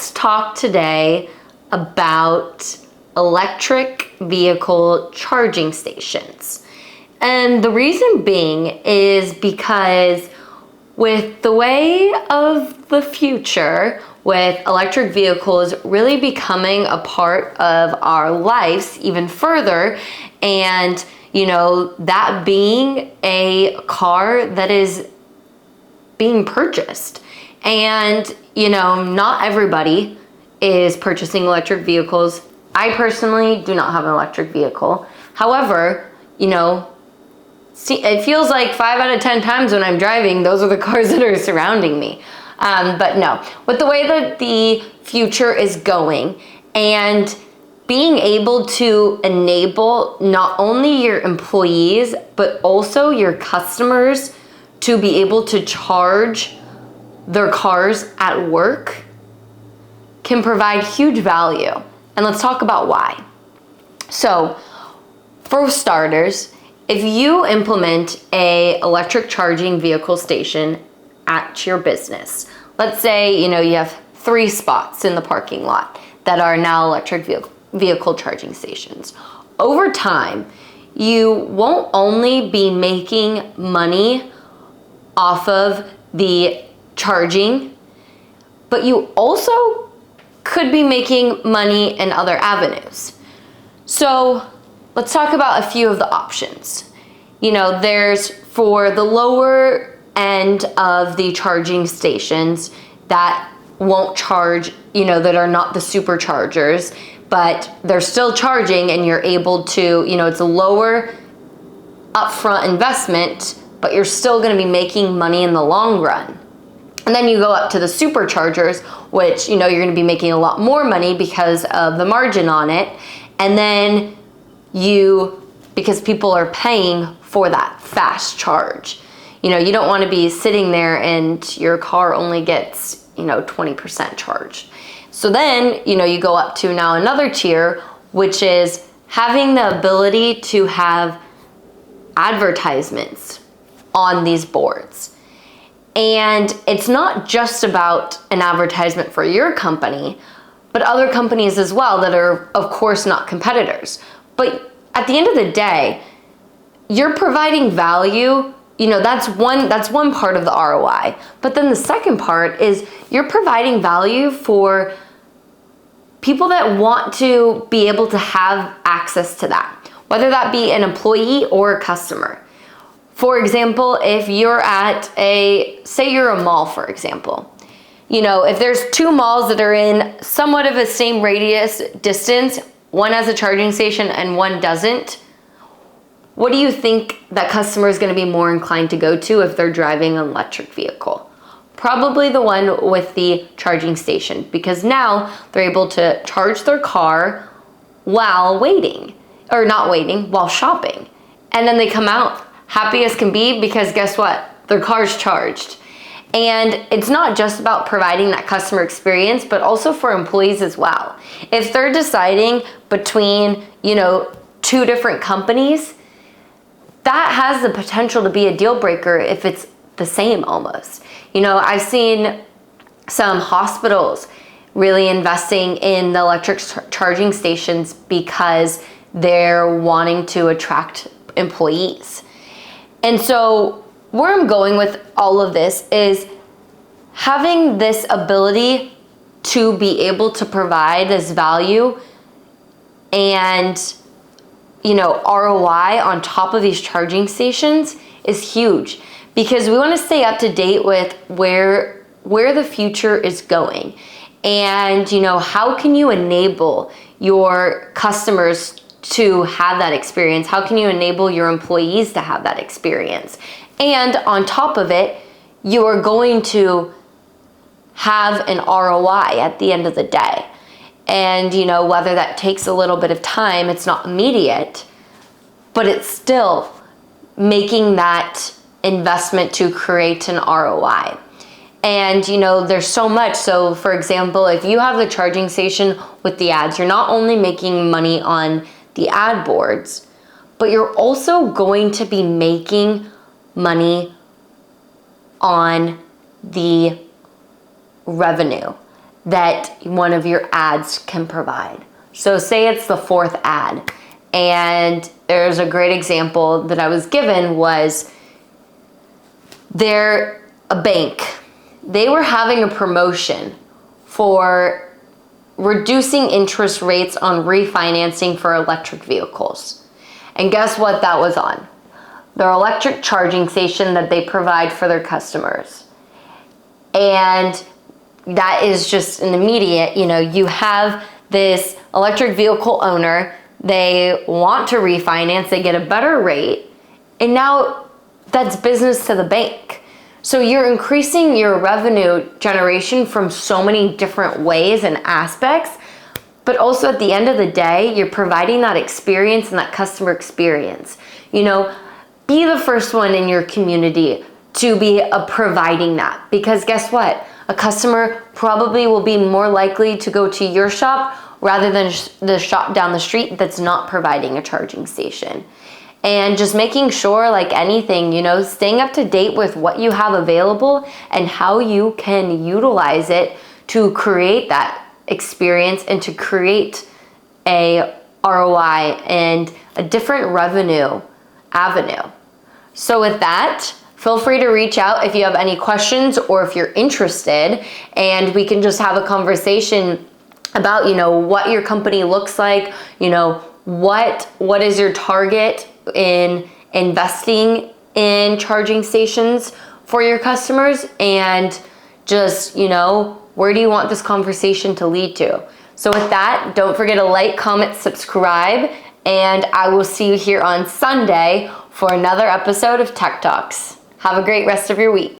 let's talk today about electric vehicle charging stations. And the reason being is because with the way of the future, with electric vehicles really becoming a part of our lives even further, and that being a car that is being purchased. And not everybody is purchasing electric vehicles. I personally do not have an electric vehicle. However, it feels like 5 out of 10 times when I'm driving, those are the cars that are surrounding me. But no, with the way that the future is going and being able to enable not only your employees, but also your customers to be able to charge their cars at work can provide huge value. And let's talk about why. So, for starters, if you implement a electric charging vehicle station at your business, let's say, you have 3 spots in the parking lot that are now electric vehicle charging stations. Over time, you won't only be making money off of the charging, but you also could be making money in other avenues. So let's talk about a few of the options. There's for the lower end of the charging stations that won't charge, that are not the superchargers, but they're still charging and you're able to, it's a lower upfront investment, but you're still going to be making money in the long run. And then you go up to the superchargers, which, you're going to be making a lot more money because of the margin on it. And then because people are paying for that fast charge. You don't want to be sitting there and your car only gets, 20% charged. So then, you go up to now another tier, which is having the ability to have advertisements on these boards. And it's not just about an advertisement for your company, but other companies as well that are, of course, not competitors. But at the end of the day, you're providing value. That's one part of the ROI. But then the second part is you're providing value for people that want to be able to have access to that, whether that be an employee or a customer. For example, if you're at say you're a mall, for example, if there's 2 malls that are in somewhat of a same radius distance, one has a charging station and one doesn't, what do you think that customer is going to be more inclined to go to if they're driving an electric vehicle? Probably the one with the charging station, because now they're able to charge their car while while shopping. And then they come out happy as can be because guess what? Their car's charged. And it's not just about providing that customer experience, but also for employees as well. If they're deciding between, 2 different companies, that has the potential to be a deal breaker if it's the same almost. I've seen some hospitals really investing in the electric charging stations because they're wanting to attract employees. And so where I'm going with all of this is having this ability to be able to provide this value and ROI on top of these charging stations is huge, because we want to stay up to date with where the future is going. And how can you enable your customers to have that experience? How can you enable your employees to have that experience? And on top of it, you are going to have an ROI at the end of the day. And whether that takes a little bit of time, it's not immediate, but it's still making that investment to create an ROI. And there's so much. So for example, if you have the charging station with the ads, you're not only making money on the ad boards, but you're also going to be making money on the revenue that one of your ads can provide. So say it's the fourth ad, and there's a great example that I was given was they're a bank. They were having a promotion for reducing interest rates on refinancing for electric vehicles. And guess what that was on? Their electric charging station that they provide for their customers. And that is just an immediate, you have this electric vehicle owner, they want to refinance, they get a better rate, and now that's business to the bank. So you're increasing your revenue generation from so many different ways and aspects, but also at the end of the day, you're providing that experience and that customer experience. Be the first one in your community to be providing that, because guess what? A customer probably will be more likely to go to your shop rather than the shop down the street that's not providing a charging station. And just making sure, like anything, staying up to date with what you have available and how you can utilize it to create that experience and to create a ROI and a different revenue avenue. So with that, feel free to reach out if you have any questions or if you're interested, and we can just have a conversation about, what your company looks like, what is your target in investing in charging stations for your customers, and just, where do you want this conversation to lead to? So with that, don't forget to like, comment, subscribe, and I will see you here on Sunday for another episode of Tech Talks. Have a great rest of your week.